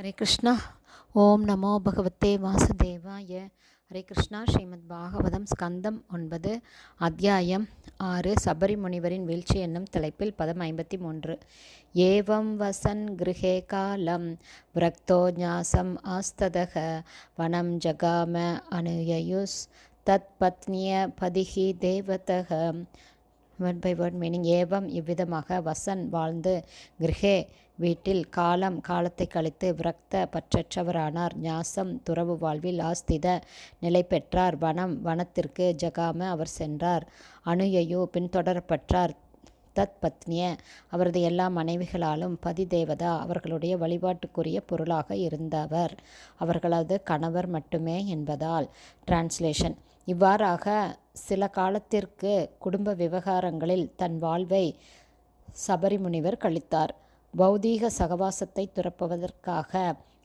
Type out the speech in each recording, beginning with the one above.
ஹரே கிருஷ்ணா. ஓம் நமோ பகவத்தே வாசுதேவாய. ஹரே கிருஷ்ணா. ஸ்ரீமத் பாகவதம் ஸ்கந்தம் 9 அத்தியாயம் 6 சபரி முனிவரின் வீழ்ச்சி என்னும் தலைப்பில் பதம் 53. ஏவம் வசன் கிருஹே காலம் விரக்தோ ஞாசம் ஆஸ்ததக வனம் ஜகாம அனுயயுஸ் தத் பத்னிய பதிஹி தேவதக. Word by word meaning. ஏவம் இவ்விதமாக, வசன் வாழ்ந்து, கிருஹே வீட்டில், காலத்தை கழித்து, விரக்த பற்றற்றவரானார், ஞாசம் துறவு வாழ்வில், ஆஸ்தித நிலை பெற்றார், வனத்திற்கு, ஜகாம அவர் சென்றார், அனுயயு பின்தொடரப்பட்டார், தத் பத்னிய அவரது எல்லா மனைவிகளாலும், பதி தேவதா அவர்களுடைய வழிபாட்டுக்குரிய பொருளாக இருந்தவர் அவர்களது கணவர் மட்டுமே என்பதால். டிரான்ஸ்லேஷன். இவ்வாறாக சில காலத்திற்கு குடும்ப விவகாரங்களில் தன் வாழ்வை சபரி முனிவர் கழித்தார். பௌதீக சகவாசத்தை துறப்பதற்காக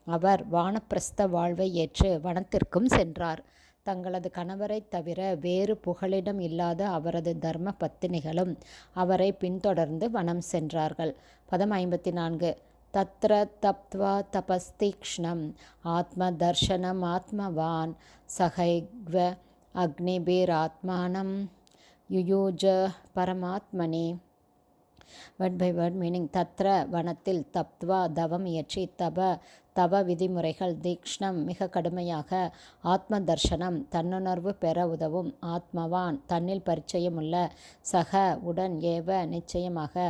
அவர் வானப்பிரஸ்த வாழ்வை ஏற்று வனத்திற்கும் சென்றார். தங்களது கணவரை தவிர வேறு புகலிடம் இல்லாத அவரது தர்ம பத்தினிகளும் அவரை பின்தொடர்ந்து வனம் சென்றார்கள். பதம் 54. தத்ர தப்த்வா தபஸ்தீக்ஷ்ணம் ஆத்ம தர்ஷனம் ஆத்மவான் சகைக்வ அக்னிபீர் ஆத்மானம் யுயூஜ பரமாத்மனி. Word by word meaning. தத்ர வனத்தில், தப்த்வா தவம் இயற்றி, தவ விதிமுறைகள், தீக்ஷ்ணம் மிக கடுமையாக, ஆத்ம தர்ஷனம் தன்னுணர்வு பெற உதவும், ஆத்மவான் தன்னில் பரிச்சயமுள்ள, சக உடன், ஏவ நிச்சயமாக,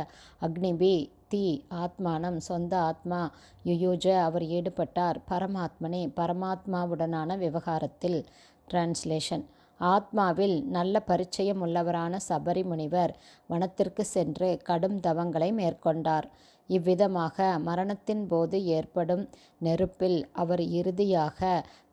அக்னிபி தீ ஆத்மானம் சொந்த ஆத்மா, யுயூஜ அவர் ஈடுபட்டார், பரமாத்மனே பரமாத்மாவுடனான விவகாரத்தில். டிரான்ஸ்லேஷன். ஆத்மாவில் நல்ல பரிச்சயம் உள்ளவரான சபரி முனிவர் வனத்திற்கு சென்று கடும் தவங்களை மேற்கொண்டார். இவ்விதமாக மரணத்தின் போது ஏற்படும் நெருப்பில் அவர் இறுதியாக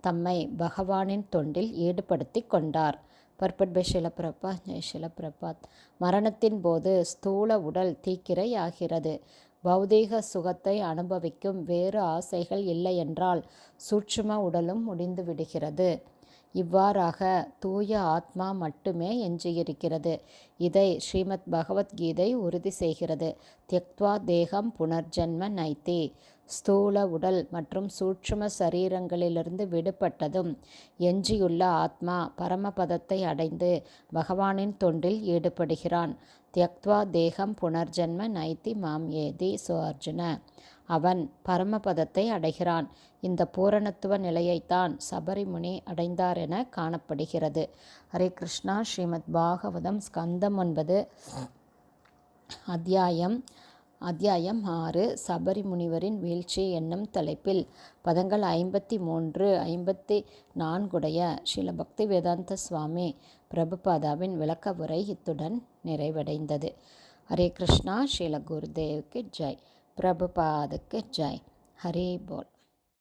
தம்மை பகவானின் தொண்டில் ஈடுபடுத்தி கொண்டார். பர்பட் பை ஷில பிரபாத். ஜெய் ஷில பிரபாத். மரணத்தின் போது ஸ்தூல உடல் தீக்கிரை ஆகிறது. பௌதீக சுகத்தை அனுபவிக்கும் வேறு ஆசைகள் இல்லையென்றால் சூட்சும உடலும் முடிந்து விடுகிறது. இவ்வாறாக தூய ஆத்மா மட்டுமே எஞ்சியிருக்கிறது. இதை ஸ்ரீமத் பகவத்கீதை உறுதி செய்கிறது. தியக்த்வா தேகம் புனர்ஜன்ம நைதி. ஸ்தூல உடல் மற்றும் சூட்சும சரீரங்களிலிருந்து விடுபட்டதும் எஞ்சியுள்ள ஆத்மா பரமபதத்தை அடைந்து பகவானின் தொண்டில் ஈடுபடுகிறான். தியக்த்வா தேகம் புனர்ஜன்ம நைதி மாம் ஏதி. சோ அர்ஜுன, அவன் பரமபதத்தை அடைகிறான். இந்த பூரணத்துவ நிலையைத்தான் சபரி முனி அடைந்தார் என காணப்படுகிறது. ஹரே கிருஷ்ணா. ஸ்ரீமத் பாகவதம் ஸ்கந்தம் 9 அத்தியாயம் 6 சபரி முனிவரின் வீழ்ச்சி என்னும் தலைப்பில் பதங்கள் 53, 54 ஸ்ரீல பக்தி வேதாந்த சுவாமி பிரபுபாதாவின் விளக்க உரை இத்துடன் நிறைவடைந்தது. ஹரே கிருஷ்ணா. ஸ்ரீல குருதேவுக்கு ஜெய். பிரபுபாதுக்கு ஜெய். ஹரே போல்.